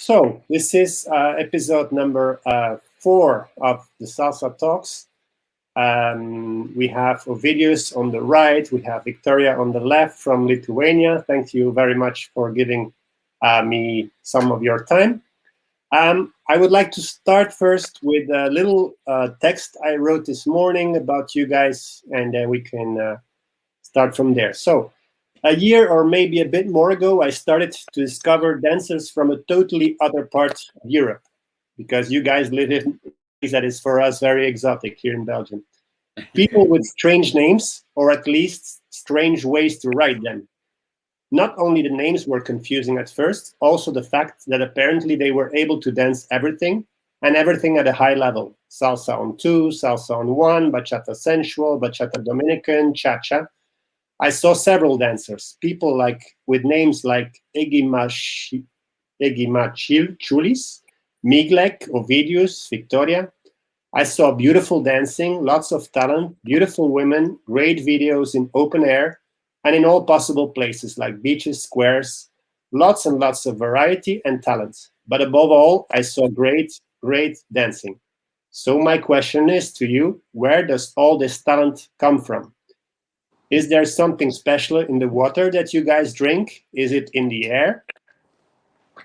So this is episode number 4 of the Salsa Talks. We have Ovidius on the right. We have Victoria on the left from Lithuania. Thank you very much for giving me some of your time. I would like to start first with a little text I wrote this morning about you guys, and then we can start from there. So, a year or maybe a bit more ago, I started to discover dancers from a totally other part of Europe, because you guys live in a place that is for us very exotic here in Belgium. People with strange names, or at least strange ways to write them. Not only the names were confusing at first, also the fact that apparently they were able to dance everything, and everything at a high level. Salsa on 2, salsa on 1, bachata sensual, bachata Dominican, cha-cha. I saw several dancers, people with names like Egimachil Chulis, Miglek, Ovidius, Victoria. I saw beautiful dancing, lots of talent, beautiful women, great videos in open air, and in all possible places like beaches, squares, lots and lots of variety and talent. But above all, I saw great dancing. So my question is to you, where does all this talent come from? Is there something special in the water that you guys drink? Is it in the air?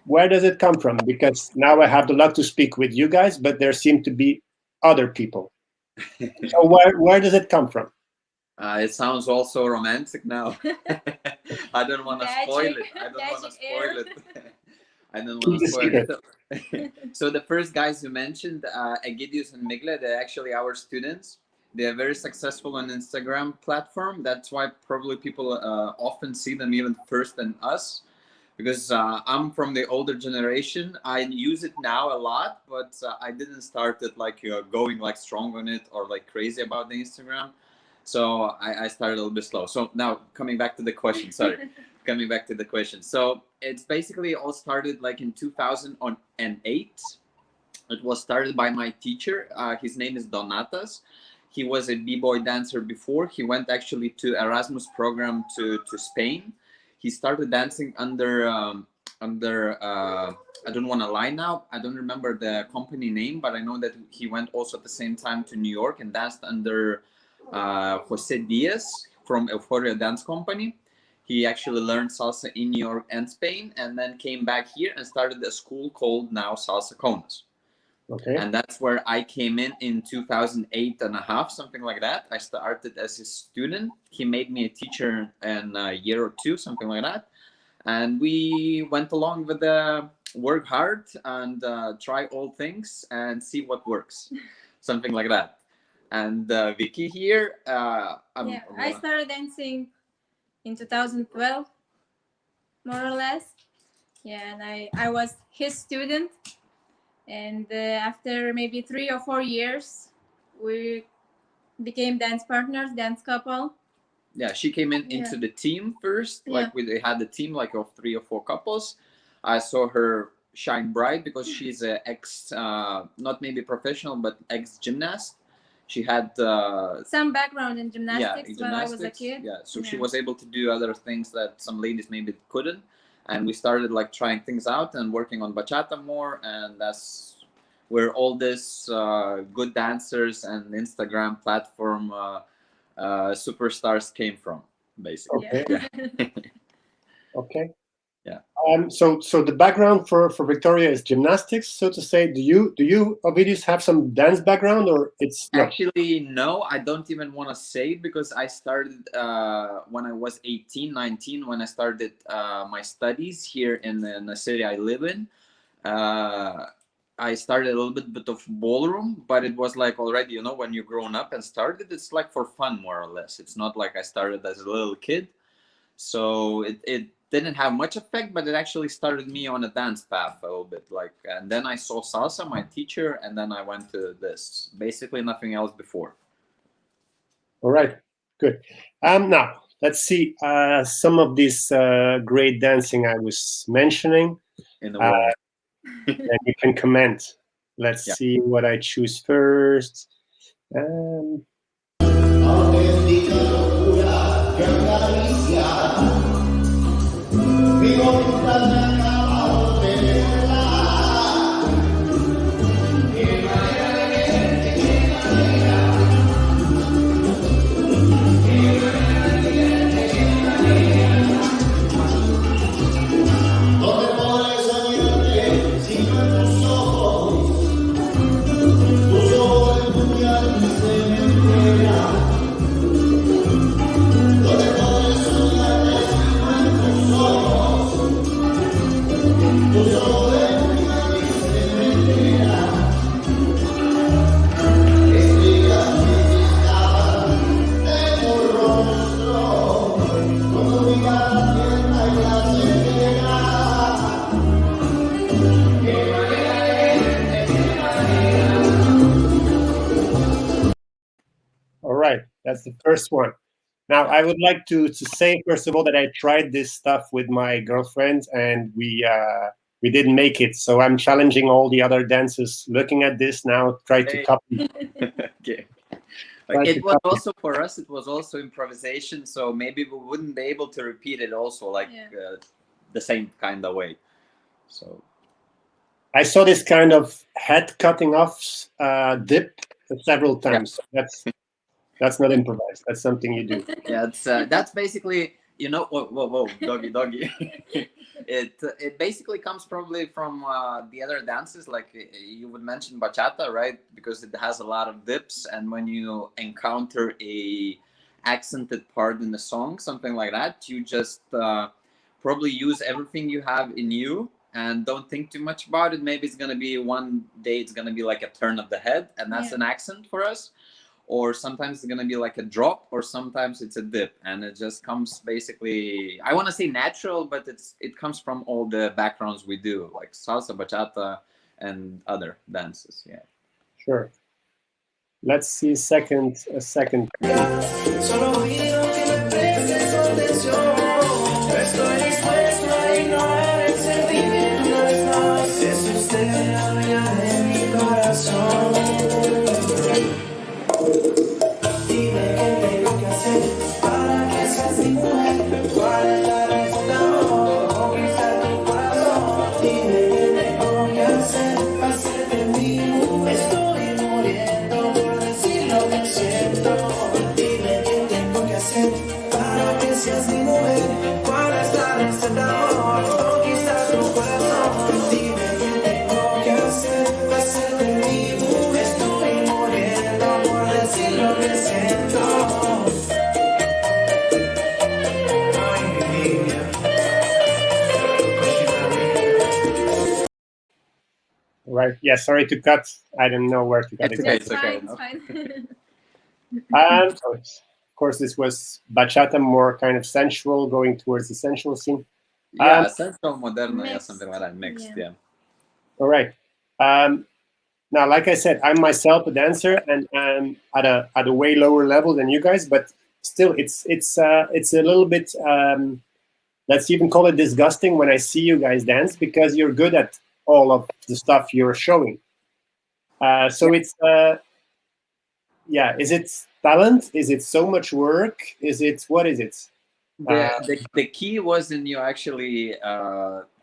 Where does it come from? Because now I have the luck to speak with you guys, but there seem to be other people. So where does it come from? It sounds also romantic now. I don't want to spoil it. I don't want to spoil it. So the first guys you mentioned, Egidius and Migle, they're actually our students. They are very successful on Instagram platform. That's why probably people often see them even first than us. Because I'm from the older generation. I use it now a lot, but I didn't start it going strong on it or crazy about the Instagram. So I started a little bit slow. So now coming back to the question, coming back to the question. So it's basically all started in 2008. It was started by my teacher. His name is Donatas. He was a b-boy dancer before. He went actually to Erasmus program to Spain. He started dancing under I don't want to lie now. I don't remember the company name, but I know that he went also at the same time to New York and danced under Jose Diaz from Euphoria Dance Company. He actually learned salsa in New York and Spain, and then came back here and started a school called now Salsa Kaunas. Okay. And that's where I came in 2008 and a half, something like that. I started as a student. He made me a teacher in a year or two, something like that. And we went along with the work hard and try all things and see what works, something like that. And Vicky here. I started dancing in 2012, more or less. Yeah, and I was his student. And after maybe 3 or 4 years, we became dance partners, dance couple. Yeah, she came into the team first. We had a team of 3 or 4 couples. I saw her shine bright because she's an ex, not maybe professional, but ex-gymnast. She had some background in gymnastics when I was a kid. Yeah, so she was able to do other things that some ladies maybe couldn't. And we started trying things out and working on bachata more, and that's where all this good dancers and Instagram platform superstars came from, basically. Okay. Yeah. Okay. Yeah. So the background for Victoria is gymnastics, so to say. Do you Ovidius have some dance background, or it's not? Actually no? I don't even want to say, because I started when I was 18, 19, when I started my studies here in the city I live in. I started a little bit of ballroom, but it was already, when you're grown up and started, it's for fun, more or less. It's not like I started as a little kid. So it didn't have much effect, but it actually started me on a dance path a little bit. And then I saw salsa, my teacher, and then I went to this. Basically nothing else before. All right, good. Now let's see some of this great dancing I was mentioning. In the world. And you can comment. Let's see what I choose first. All right, that's the first one. Now, I would like to say, first of all, that I tried this stuff with my girlfriend, and we didn't make it. So I'm challenging all the other dancers looking at this now, try to copy. Okay. Like, it was also for us, it was also improvisation, so maybe we wouldn't be able to repeat it also like the same kind of way. So I saw this kind of head cutting off dip several times. That's not improvised. That's something you do. Yeah, it's that's basically, you know, whoa, doggy. It basically comes probably from the other dances, like you would mention bachata, right? Because it has a lot of dips, and when you encounter a accented part in the song, something like that, you just probably use everything you have in you and don't think too much about it. Maybe it's gonna be one day it's gonna be like a turn of the head, and that's an accent for us. Or sometimes it's gonna be like a drop, or sometimes it's a dip, and it just comes basically, I want to say natural, but it comes from all the backgrounds we do, like salsa, bachata, and other dances. Yeah. Sure. Let's see a second. Right. Yeah. Sorry to cut. I don't know where to cut it. It's okay. It's fine. So of course, this was bachata, more kind of sensual, going towards the sensual scene. Yeah, sensual, moderno, yeah, Mixed. something like that, mixed. Yeah. All right. Now, like I said, I'm myself a dancer, and I'm at a way lower level than you guys, but still, it's a little bit. Let's even call it disgusting when I see you guys dance, because you're good at all of the stuff you're showing. So it's is it talent? Is it so much work? What is it? The key was in you actually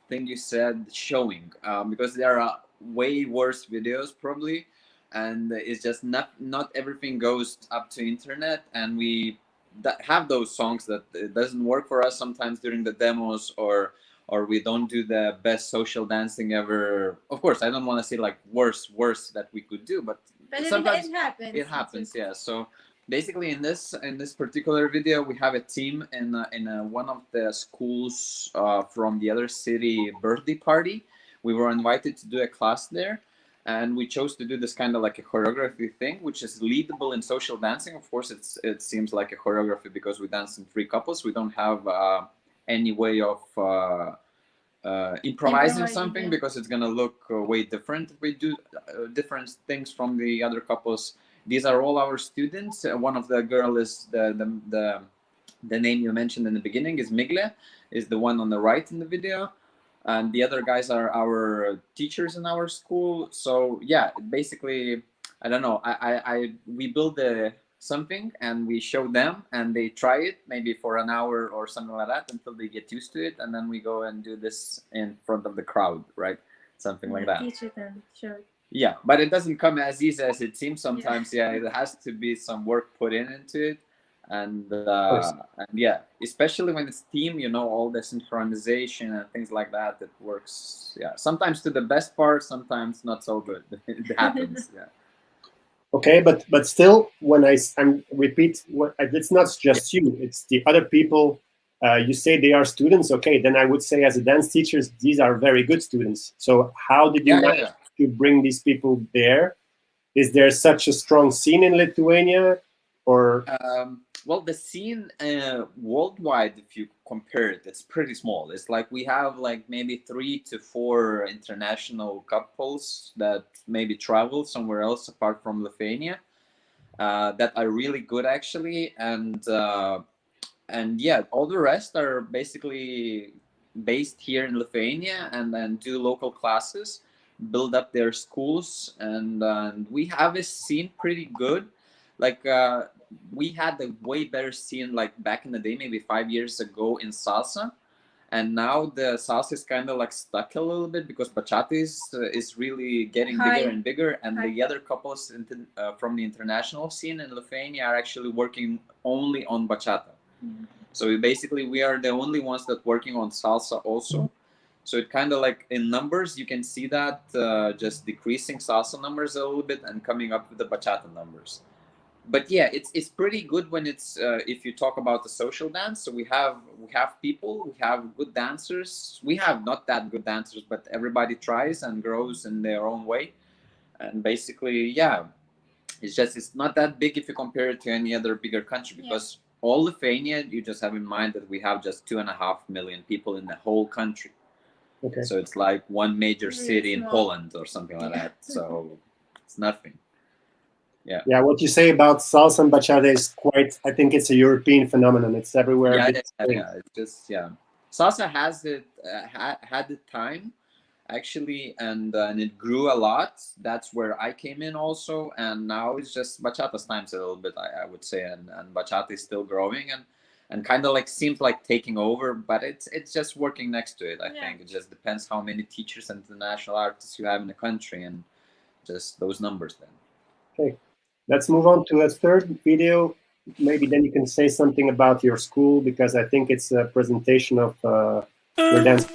thing you said, showing, because there are way worse videos probably, and it's just not everything goes up to internet, and we have those songs that it doesn't work for us sometimes during the demos, or we don't do the best social dancing ever. Of course, I don't want to say like worse that we could do, but sometimes it happens. It happens, yeah. So basically, in this particular video, we have a team in one of the schools from the other city birthday party. We were invited to do a class there, and we chose to do this kind of like a choreography thing, which is leadable in social dancing. Of course, it seems like a choreography because we dance in 3 couples. We don't have any way of improvising something, because it's gonna look way different if we do different things from the other couples. These are all our students. One of the girl is the name you mentioned in the beginning is Migle, is the one on the right in the video, and the other guys are our teachers in our school. So yeah, basically, I don't know. We build something and we show them, and they try it maybe for an hour or something like that until they get used to it, and then we go and do this in front of the crowd, right? Something like that. Teach it and show it. Yeah, but it doesn't come as easy as it seems sometimes. Yeah, it has to be some work put into it, and yeah, especially when it's team, all the synchronization and things like that. It works. Yeah, sometimes to the best part, sometimes not so good. It happens. Yeah. Okay, but still, when I repeat, it's not just you; it's the other people you say they are students. Okay, then I would say as a dance teachers, these are very good students. So how did you manage to bring these people there? Is there such a strong scene in Lithuania, or? Well, the scene worldwide, if you compare it, it's pretty small. It's like we have like maybe 3 to 4 international couples that maybe travel somewhere else apart from Lithuania that are really good actually, and yeah, all the rest are basically based here in Lithuania and then do local classes, build up their schools, and we have a scene pretty good. Like we had a way better scene like back in the day, maybe 5 years ago in salsa, and now the salsa is kind of like stuck a little bit because bachata is really getting bigger and bigger, and the other couples from the international scene in Lithuania are actually working only on bachata. So we are the only ones that working on salsa also. So it kind of like in numbers you can see that just decreasing salsa numbers a little bit and coming up with the bachata numbers. But yeah, it's pretty good when it's if you talk about the social dance. So we have people, we have good dancers. We have not that good dancers, but everybody tries and grows in their own way. And basically, yeah, it's not that big if you compare it to any other bigger country, because all Lithuania, you just have in mind that we have just 2.5 million people in the whole country. Okay. So it's like one major city in Poland or something like that. So it's nothing. Yeah. Yeah, what you say about salsa and bachata is quite, I think it's a European phenomenon. It's everywhere. Yeah, it's just, salsa has it had the time actually, and it grew a lot. That's where I came in also, and now it's just bachata's times a little bit, I would say, and bachata is still growing and kind of like seems like taking over, but it's just working next to it. I think it just depends how many teachers and international artists you have in the country, and just those numbers then. Okay. Let's move on to a third video. Maybe then you can say something about your school, because I think it's a presentation of your dance.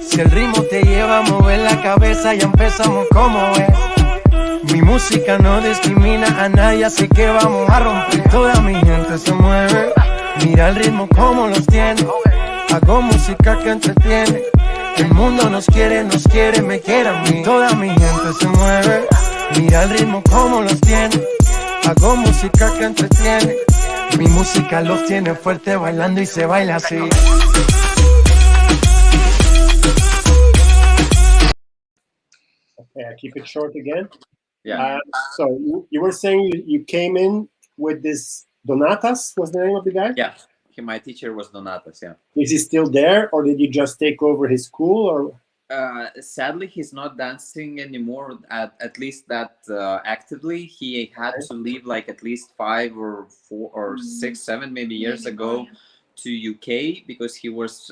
Si el ritmo te lleva a mover la cabeza, ya empezamos como es. Mi música no discrimina a nadie, así que vamos a romper. Toda mi gente se mueve, mira el ritmo como los tiene. Hago música que entretiene. El mundo nos quiere, me quiere a mí. Toda mi gente se mueve, mira el ritmo como los tiene. Hago música que entretiene. Mi música los tiene fuerte bailando y se baila así. Okay, I keep it short again. Yeah. So you were saying you came in with this Donatas, was the name of the guy? Yeah. My teacher was Donatas, yeah. Is he still there, or did you just take over his school? Or sadly, he's not dancing anymore, at least that actively. He had to leave like at least 5 or 4 or 6, 7 maybe years ago to UK, because he was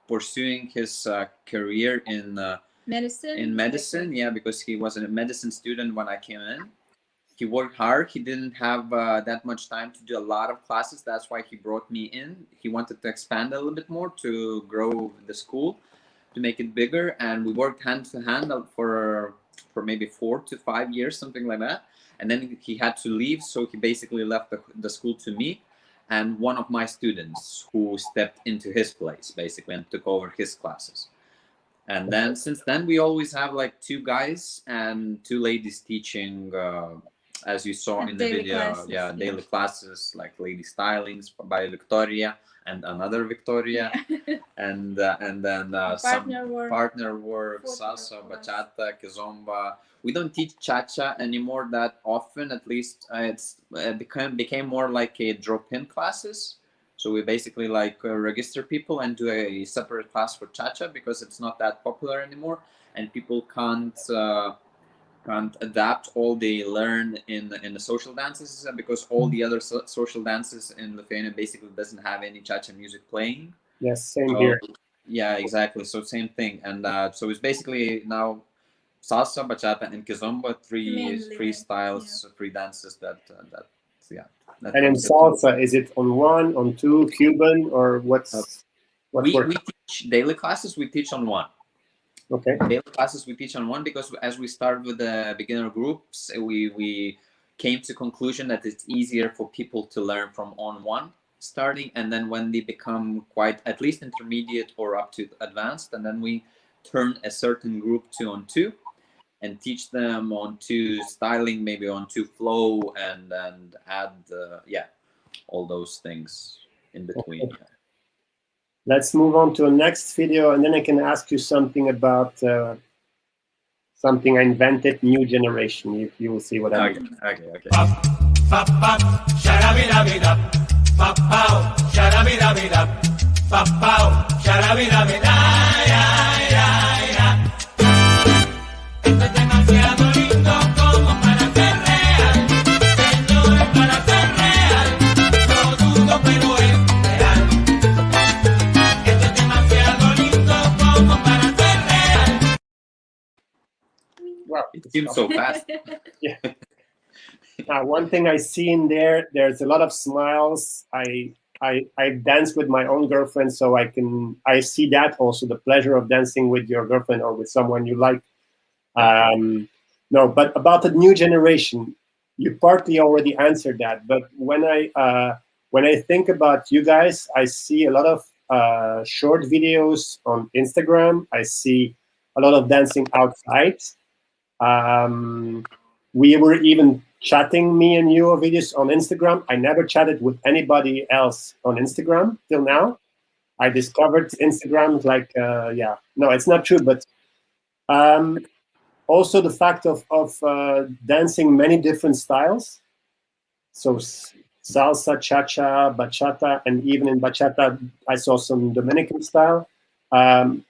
pursuing his career in medicine. Yeah, because he was a medicine student when I came in. He worked hard. He didn't have that much time to do a lot of classes. That's why he brought me in. He wanted to expand a little bit more, to grow the school, to make it bigger. And we worked hand to hand for maybe 4 to 5 years, something like that. And then he had to leave. So he basically left the school to me and one of my students, who stepped into his place basically and took over his classes. And then since then, we always have like 2 guys and 2 ladies teaching, as you saw in the video, classes, daily classes, like Lady Stylings by Victoria and another Victoria, and then some partner work, salsa, bachata, kizomba. We don't teach cha-cha anymore that often. At least it became more like a drop-in classes. So we basically like register people and do a separate class for cha-cha, because it's not that popular anymore, and people can't adapt all they learn in the social dances, because all the other social dances in Lithuania basically doesn't have any cha-cha music playing. Yes, same here. Yeah, exactly. So same thing, and so it's basically now salsa, bachata, and kizomba, three styles, 3 dances that and in salsa, is it on 1, on 2, Cuban, or what's we teach daily classes? We teach on 1. Okay. Daily classes we teach on one, because as we started with the beginner groups, we came to conclusion that it's easier for people to learn from on one starting, and then when they become quite at least intermediate or up to advanced, and then we turn a certain group to on two and teach them on two styling, maybe on two flow, and add all those things in between. Okay. Let's move on to a next video, and then I can ask you something about something I invented, new generation. You will see what I mean. Okay. Well, it seems so fast. Yeah. One thing I see in there's a lot of smiles. I dance with my own girlfriend, so I see that also, the pleasure of dancing with your girlfriend or with someone you like. No, but about the new generation, you partly already answered that. But when I think about you guys, I see a lot of short videos on Instagram. I see a lot of dancing outside. We were even chatting, me and you, videos on Instagram. I never chatted with anybody else on Instagram till now. I discovered Instagram like, no, it's not true, but also the fact of dancing many different styles. So salsa, cha-cha, bachata, and even in bachata, I saw some Dominican style. To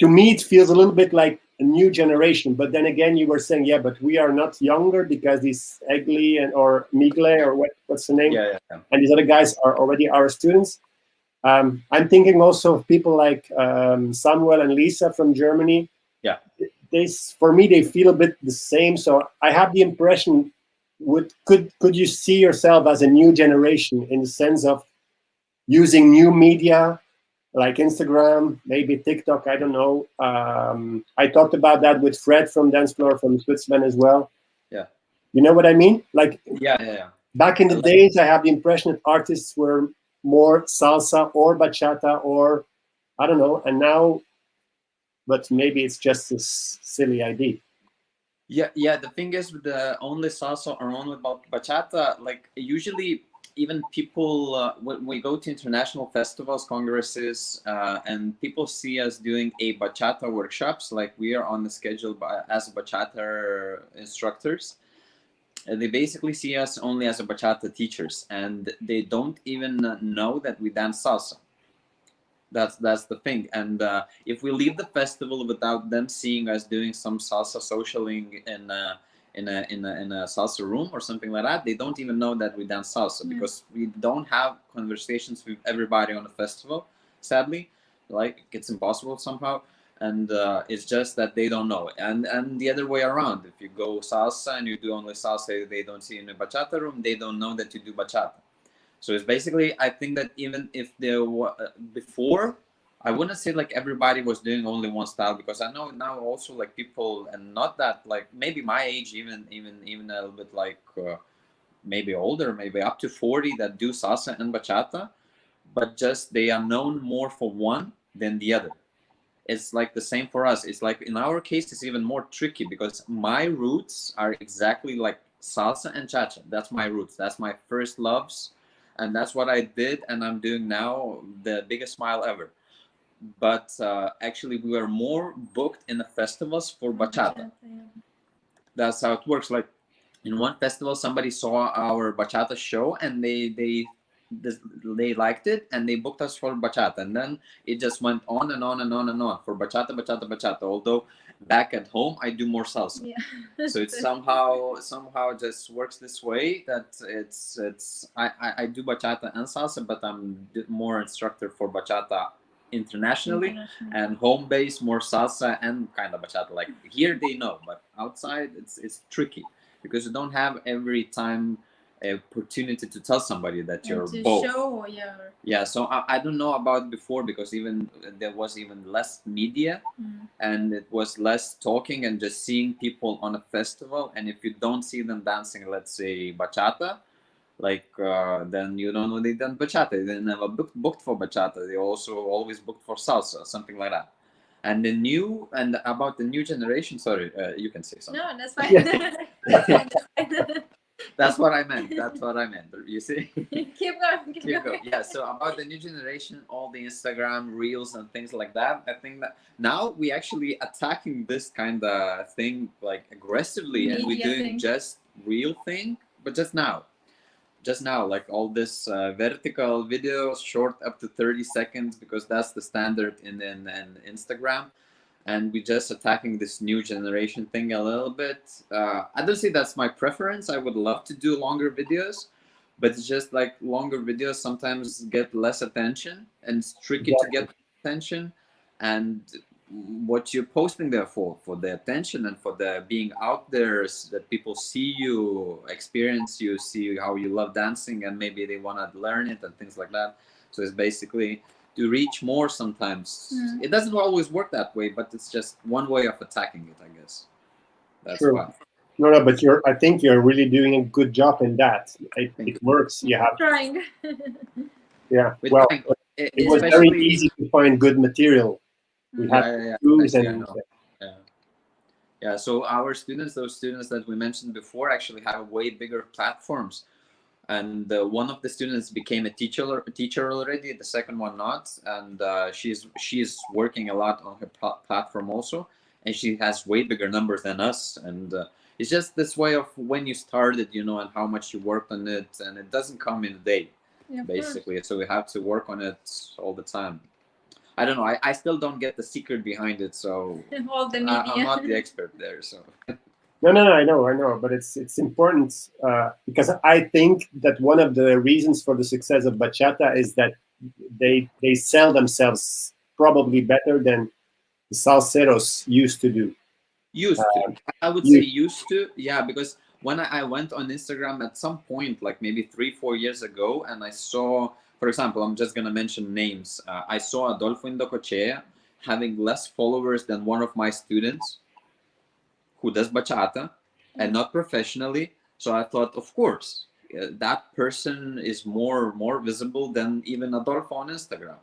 me, it feels a little bit like a new generation, but then again, you were saying, yeah, but we are not younger because these Egli or Migle or what's the name? Yeah. And these other guys are already our students. I'm thinking also of people like Samuel and Lisa from Germany. Yeah. For me, they feel a bit the same. So I have the impression, could you see yourself as a new generation in the sense of using new media, like Instagram, maybe TikTok, I don't know. I talked about that with Fred from Dance Floor from Switzerland as well. Yeah. You know what I mean? Like, yeah. Back in the days, I have the impression that artists were more salsa or bachata or, I don't know, and now, but maybe it's just a silly idea. Yeah, the thing is with the only salsa or only bachata, like usually even people, when we go to international festivals, congresses, and people see us doing a bachata workshops, like we are on the schedule as bachata instructors, they basically see us only as a bachata teachers, and they don't even know that we dance salsa. That's the thing. And if we leave the festival without them seeing us doing some salsa socialing in a salsa room or something like that, they don't even know that we dance salsa, because we don't have conversations with everybody on the festival, sadly. Like, it's impossible somehow, and it's just that they don't know. And the other way around, if you go salsa and you do only salsa, they don't see you in a bachata room, they don't know that you do bachata. So it's basically, I think that even if there were before, I wouldn't say like everybody was doing only one style, because I know now also like people, and not that like maybe my age, even a little bit like maybe older, maybe up to 40, that do salsa and bachata, but just they are known more for one than the other. It's like the same for us. It's like in our case, it's even more tricky, because my roots are exactly like salsa and cha-cha. That's my roots. That's my first loves. And that's what I did, and I'm doing now, the biggest smile ever. But actually, we were more booked in the festivals for bachata. That's how it works. Like in one festival, somebody saw our bachata show, and they liked it, and they booked us for bachata. And then it just went on and on and on and on for bachata. Although back at home, I do more salsa. Yeah. So it's somehow just works this way, that I do bachata and salsa, but I'm more instructor for bachata internationally, and home base more salsa and kind of bachata. Like here they know, but outside it's tricky, because you don't have every time opportunity to tell somebody that you're to both. show your Yeah, so I don't know about before, because even there was even less media and it was less talking and just seeing people on a festival. And if you don't see them dancing, let's say bachata, like then you don't know they done bachata. They never booked for bachata. They also always booked for salsa, something like that. And about the new generation, sorry, you can say something. No, that's fine. That's what I meant. That's what I meant. You see? Keep going. Keep going. Yeah. So about the new generation, all the Instagram reels and things like that. I think that now we actually attacking this kind of thing like aggressively, and we're Media doing thing. just real thing, but just now, like all this vertical videos, short up to 30 seconds, because that's the standard in Instagram. And we just attacking this new generation thing a little bit. I don't say that's my preference. I would love to do longer videos, but it's just like longer videos sometimes get less attention, and it's tricky to get attention. And what you're posting there for the attention and for the being out there, so that people see you, experience you, see how you love dancing, and maybe they want to learn it and things like that. So it's basically to reach more sometimes. It doesn't always work that way, but it's just one way of attacking it, I guess. That's why. No, but I think you're really doing a good job in that. It works. You have Trying. Yeah. Well, it was very easy to find good material. We had clues and yeah. So our students, those students that we mentioned before, actually have way bigger platforms. And one of the students became a teacher already. The second one not, and she's working a lot on her platform also, and she has way bigger numbers than us. And it's just this way of when you started, you know, and how much you worked on it, and it doesn't come in a day, basically. So we have to work on it all the time. I don't know. I still don't get the secret behind it, so all the media. I'm not the expert there. So. No, I know, but it's important because I think that one of the reasons for the success of bachata is that they sell themselves probably better than the salseros used to do. I would say used to, yeah, because when I went on Instagram at some point, like maybe 3-4 years ago, and I saw, for example, I'm just gonna mention names. I saw Adolfo Indocochea having less followers than one of my students who does bachata, and not professionally. So I thought, of course, that person is more visible than even Adolfo on Instagram,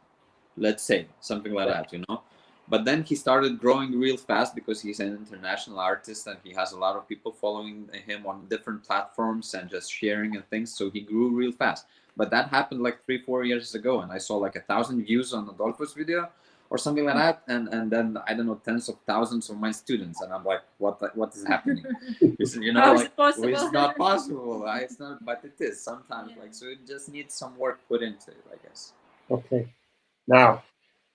let's say, something like that, you know. But then he started growing real fast because he's an international artist and he has a lot of people following him on different platforms and just sharing and things. So he grew real fast. But that happened like 3-4 years ago, and I saw like 1,000 views on Adolfo's video or something like that, and then I don't know, tens of thousands of my students, and I'm like, what is happening? You know, like, well, it's not possible. It's not, but it is sometimes. Like, so it just needs some work put into it, I guess. Okay, now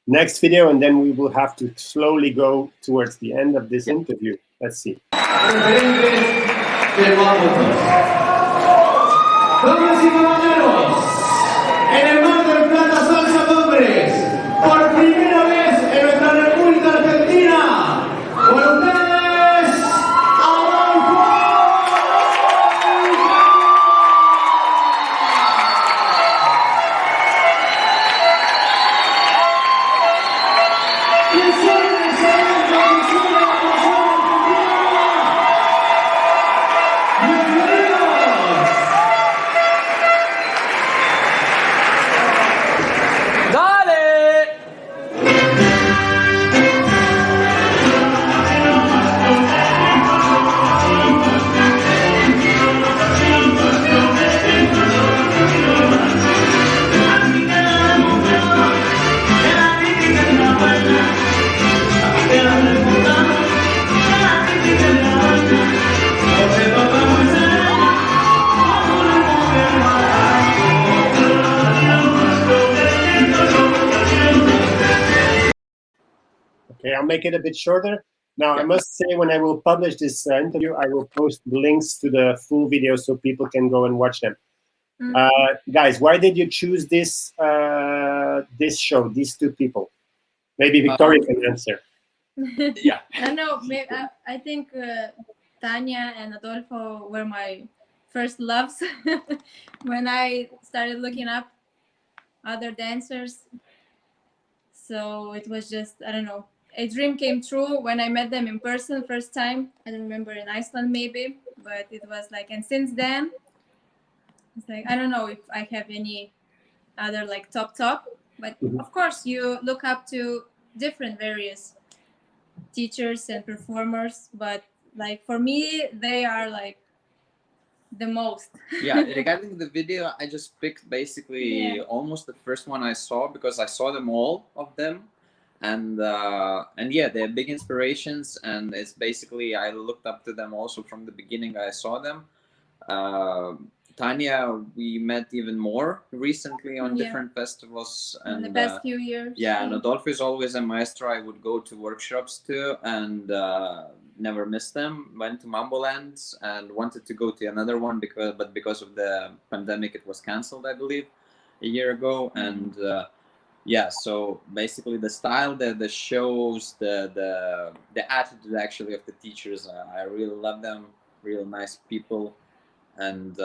next video, and then we will have to slowly go towards the end of this interview. Let's see. Damas y caballeros, en el Mar del Plata Salsa Hombres, por primera vez en nuestra República Argentina, con ustedes, Adolfo. Okay, I'll make it a bit shorter. Now, I must say, when I will publish this interview, I will post links to the full video so people can go and watch them. Guys, why did you choose this this show, these two people? Maybe Victoria can answer. I know. I think Tanya and Adolfo were my first loves when I started looking up other dancers. So it was just, I don't know, a dream came true when I met them in person first time. I don't remember, in Iceland maybe, but it was like, and since then, it's like, I don't know if I have any other like top, but of course you look up to different various teachers and performers, but like for me, they are like the most. Yeah, regarding the video, I just picked basically almost the first one I saw, because I saw them all of them, and yeah, they're big inspirations, and it's basically I looked up to them also from the beginning I saw them. Tanya, we met even more recently on different festivals, and in the past few years. Yeah, and Adolfo is always a maestro I would go to workshops to, and never missed them. Went to Mamboland and wanted to go to another one, because of the pandemic it was cancelled, I believe, a year ago. And yeah, so basically the style, the shows, the attitude actually of the teachers, I really love them. Real nice people, and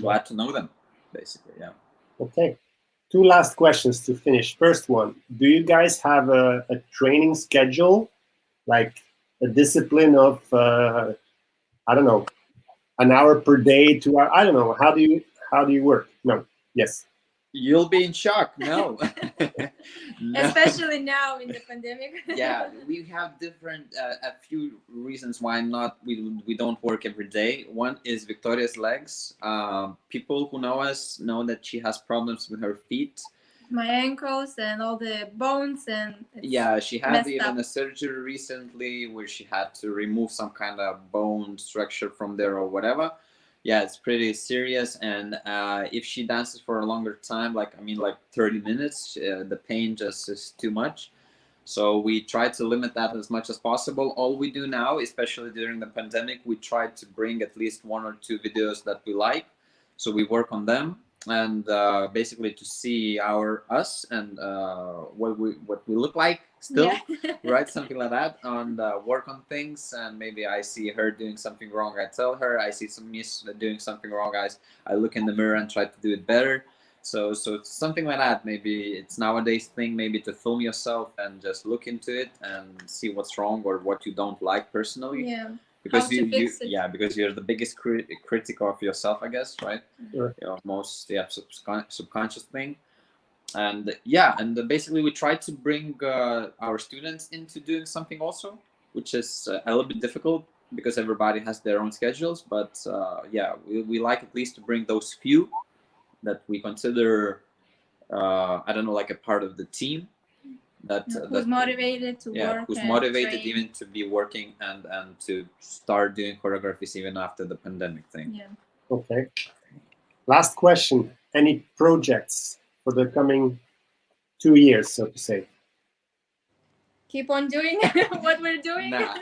glad to know them, basically. Yeah. Okay. 2 last questions to finish. First one, do you guys have a training schedule, like a discipline of, I don't know, an hour per day, 2 hours? I don't know. How do you work? No. Yes. You'll be in shock. No. No. Especially now in the pandemic. Yeah, we have different, a few reasons why not we don't work every day. One is Victoria's legs. People who know us know that she has problems with her feet. My ankles and all the bones, and yeah, she had even a surgery recently where she had to remove some kind of bone structure from there or whatever. Yeah, it's pretty serious, and if she dances for a longer time, like 30 minutes, the pain just is too much. So we try to limit that as much as possible. All we do now, especially during the pandemic, we try to bring at least 1 or 2 videos that we like. So we work on them, and basically to see us and what we look like still, right? Something like that, and work on things. And maybe I see her doing something wrong, I tell her. I see me doing something wrong, I look in the mirror and try to do it better. So it's something like that. Maybe it's nowadays thing, maybe to film yourself and just look into it and see what's wrong or what you don't like personally. Yeah. Because because you're the biggest critic of yourself, I guess, right? Sure. Most subconscious thing. And basically we try to bring our students into doing something also, which is a little bit difficult because everybody has their own schedules. But we like at least to bring those few that we consider, I don't know, like a part of the team. Who's motivated to work. Who's motivated even to be working and to start doing choreographies even after the pandemic thing. Yeah. Okay. Last question. Any projects for the coming 2 years, so to say? Keep on doing what we're doing. Nah.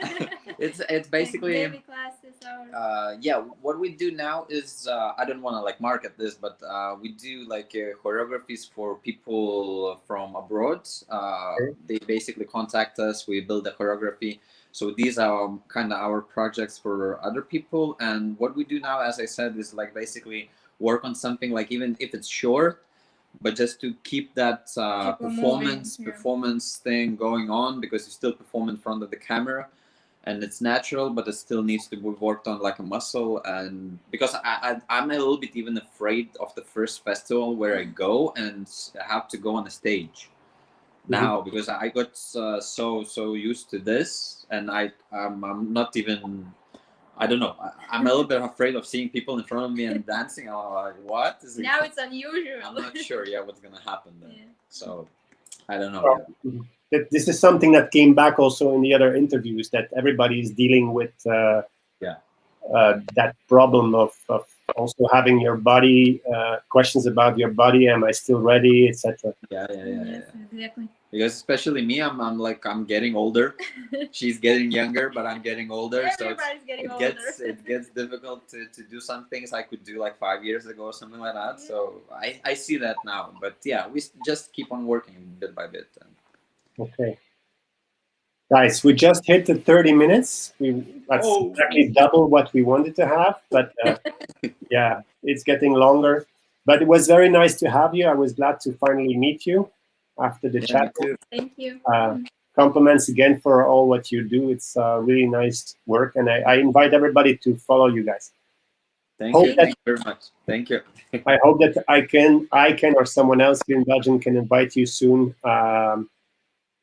It's basically daily classes or... what we do now is I don't want to like market this, but we do like choreographies for people from abroad. They basically contact us, we build a choreography. So these are kind of our projects for other people. And what we do now, as I said, is like basically work on something, like even if it's short, but just to keep that performance thing going on, because you still perform in front of the camera and it's natural, but it still needs to be worked on like a muscle. And because I'm a little bit even afraid of the first festival where I go and I have to go on a stage now, because I got so used to this, and I'm not even, I don't know. I'm a little bit afraid of seeing people in front of me and dancing. I'm like, what? Now it's unusual. I'm not sure, what's going to happen then. Yeah. So, I don't know. Well, this is something that came back also in the other interviews, that everybody is dealing with that problem of also having your body, questions about your body. Am I still ready, etc. Yes, exactly. Because especially me, I'm getting older. She's getting younger, but I'm getting older. Everybody's getting older. It gets difficult to do some things I could do like 5 years ago or something like that. So I see that now. But yeah, we just keep on working bit by bit. Okay. Guys, we just hit the 30 minutes. That's exactly double what we wanted to have, but yeah, it's getting longer. But it was very nice to have you. I was glad to finally meet you after the chat. Thank you. Compliments again for all what you do. It's really nice work, and I invite everybody to follow you guys. Thank you very much. Thank you. I hope that I can, or someone else here in Belgium can invite you soon.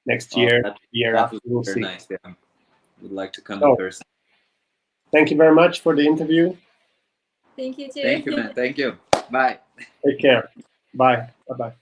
Next year, year after, we'll see. Nice. Yeah. Would like to come in person. Thank you very much for the interview. Thank you too. Thank you, man. Thank you. Bye. Take care. Bye. Bye-bye.